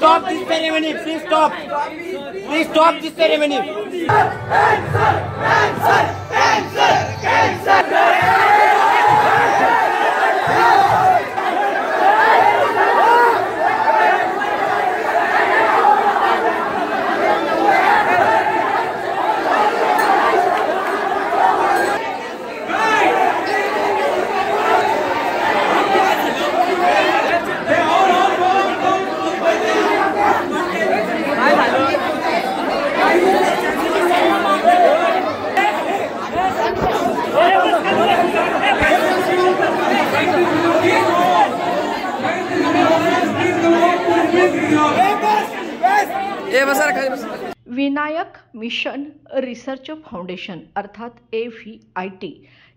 stop this ceremony. Please stop. Please stop this ceremony. Vinayak mission research foundation अर्थात AVIT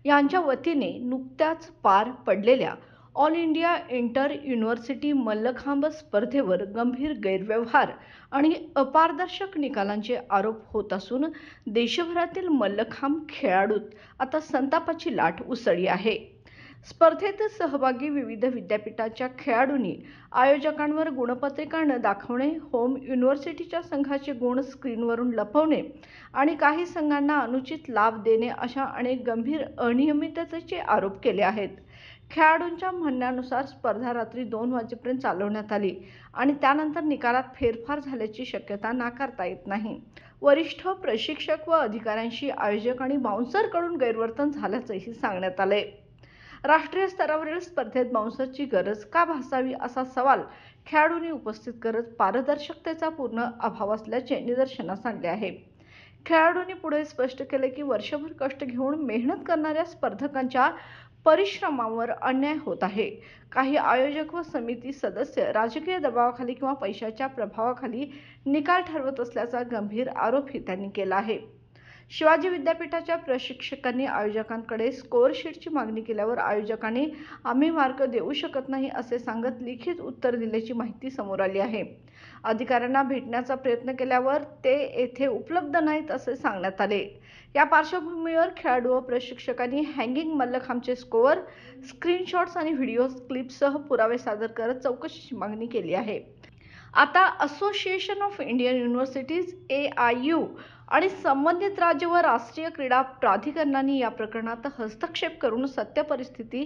यांच्या वतीने नुकत्याच पार पडलेल्या all India inter university mallakhamb स्पर्धेवर गंभीर गैरव्यवहार आणि अपारदर्शक निकालांचे आरोप होत असून देशभरातील मल्लखांब खेळाडूत आता संतापाची लाट उसळली आहे। स्पर्धेत सहभागी विविध विद्यापीठाच्या खेळाडूंनी आयोजकांवर गुणपत्रिका न दाखवणे, होम युनिव्हर्सिटीच्या संघाचे गुण स्क्रीनवरून लपवणे आणि काही संघांना अनुचित लाभ देणे अशा अनेक गंभीर अनियमिततेचे आरोप केले आहेत। खेळाडूंच्या म्हणण्यानुसार स्पर्धा रात्री 2 वाजेपर्यंत चालवण्यात आली आणि त्यानंतर निकालात फेरफार झाल्याची शक्यता नाकारता येत नाही। वरिष्ठ प्रशिक्षक व अधिकाऱ्यांशी आयोजक आणि बाउन्सरकडून गैरवर्तन झाल्याचंही सांगण्यात आले। राष्ट्रीय स्तरावरील स्पर्धेत बाउन्सरची गरज का भासावी असा सवाल खेळाडूंनी उपस्थित करत पारदर्शकतेचा पूर्ण अभाव असल्याचे निदर्शनास आणले आहे। खेळाडूंनी पुढे स्पष्ट केले की वर्षभर कष्ट घेऊन मेहनत करणाऱ्या स्पर्धकांच्या परिश्रमावर अन्याय होत आहे। काही आयोजक व समिती सदस्य राजकीय दबावाखाली किंवा पैशाच्या प्रभावाखाली निकाल ठरवत असल्याचा गंभीर आरोपही त्यांनी केला आहे। शिवाजी विद्यापीठाच्या प्रशिक्षकांनी आयोजकांकडे स्कोअर शीटची मागणी केल्यावर आयोजकांनी आम्ही मार्क देऊ शकत नाही असे सांगत लिखित उत्तर दिल्याची माहिती समोर आली आहे। अधिकाऱ्यांना भेटण्याचा प्रयत्न केल्यावर ते येथे उपलब्ध नाहीत असे सांगण्यात आले। या पार्श्वभूमीवर खेळाडू व प्रशिक्षकांनी हँगिंग मल्लखांबचे स्कोअर, स्क्रीनशॉट्स आणि व्हिडिओ क्लिपसह पुरावे सादर करत चौकशीची मागणी केली आहे। आता association of Indian universities AIU आणि संबंधित राज्य व राष्ट्रीय क्रीडा प्राधिकरणांनी या प्रकरणात हस्तक्षेप करून सत्य परिस्थिती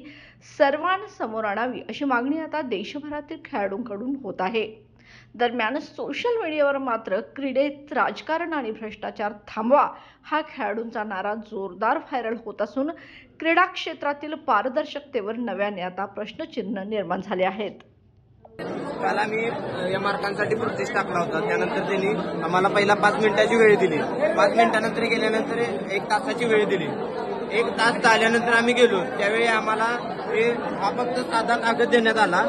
सर्वांसमोर आणावी अशी मागणी आता देशभरातील खेळाडूंकडून होत आहे। दरम्यान सोशल मीडियावर मात्र क्रीडेत राजकारण आणि भ्रष्टाचार थांबवा हा खेळाडूंचा नारा जोरदार व्हायरल होत असून क्रीडा क्षेत्रातील पारदर्शकतेवर नव्याने आता प्रश्नचिन्ह निर्माण झाले आहेत। काल आम्ही या मार्कांसाठी प्रोटेस्ट टाकला होता। त्यानंतर त्यांनी आम्हाला पहिला 5 मिनिटाची वेळ दिली, 5 मिनिटानंतर गेल्यानंतर 1 तासाची वेळ दिली। 1 तास झाल्यानंतर आम्ही गेलो, त्यावेळी आम्हाला हा फक्त साधा कागद देण्यात आला,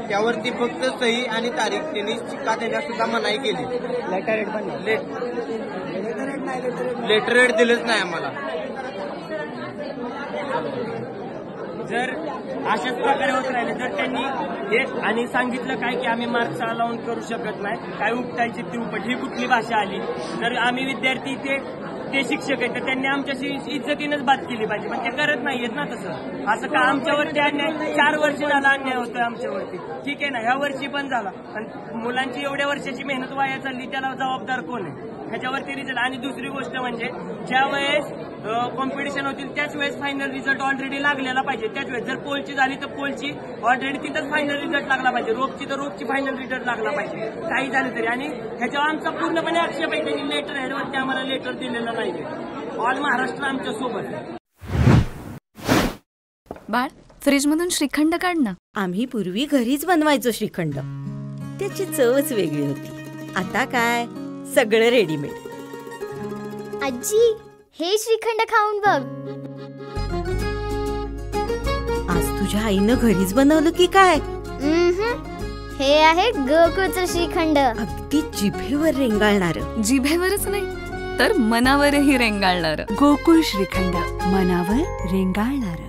त्यावरती फक्त सही आणि तारीख त्यांनी शिक्का देण्यास सुद्धा मनाई केली। लेटर हेड दिलेच नाही आम्हाला। जर अशाच प्रकारे होत राहिले तर त्यांनी हे आणि सांगितलं काय की आम्ही मार्क्स अलाउन करू शकत नाही, काय उपटायची ती उपट, ही कुठली भाषा आली? तर आम्ही विद्यार्थी ते शिक्षक आहेत तर त्यांनी आमच्याशी इज्जतीनंच बात केली पाहिजे, पण ते करत नाहीयेत ना। तसं असं का आमच्यावरती अन्याय 4 वर्ष झाला अन्याय होतोय आमच्यावरती, ठीक आहे ना, ह्या वर्षी पण झाला, पण मुलांची एवढ्या वर्षाची मेहनत वाया चालली, त्याला जबाबदार कोण आहे? ह्याच्यावरती रिझल्ट। आणि दुसरी गोष्ट म्हणजे ज्या वेळेस कॉम्पिटिशन होतील त्याच वेळेस फायनल रिझल्ट ऑलरेडी लागलेला पाहिजे, त्याच वेळेस जर पोलची झाली तर पोलची ऑलरेडी तिथंच फायनल रिझल्ट लागला पाहिजे, रोपची तर रोपची फायनल रिझल्ट लागला पाहिजे, काही झालं तरी। आणि ह्याच्यावर आमचा पूर्णपणे आक्षेप आहे, त्यांनी लेटर हेडवरती आम्हाला लेटर दिलेलं नाहीये। ऑल महाराष्ट्र आमच्या सोबत। बाळ, फ्रीजमधून श्रीखंड काढ ना। आम्ही पूर्वी घरीच बनवायचो श्रीखंड, त्याची चवच वेगळी होती। आता काय सगळं रेडीमेड। आजी, हे श्रीखंड खाऊन बघ। आज तुझ्या आईनं घरीच बनवलं की काय? हे आहे गोकुळचं श्रीखंड, अगदी जिभेवर रेंगाळणार। जिभेवरच नाही तर मनावरही रेंगाळणार। गोकुळ श्रीखंड, मनावर रेंगाळणार।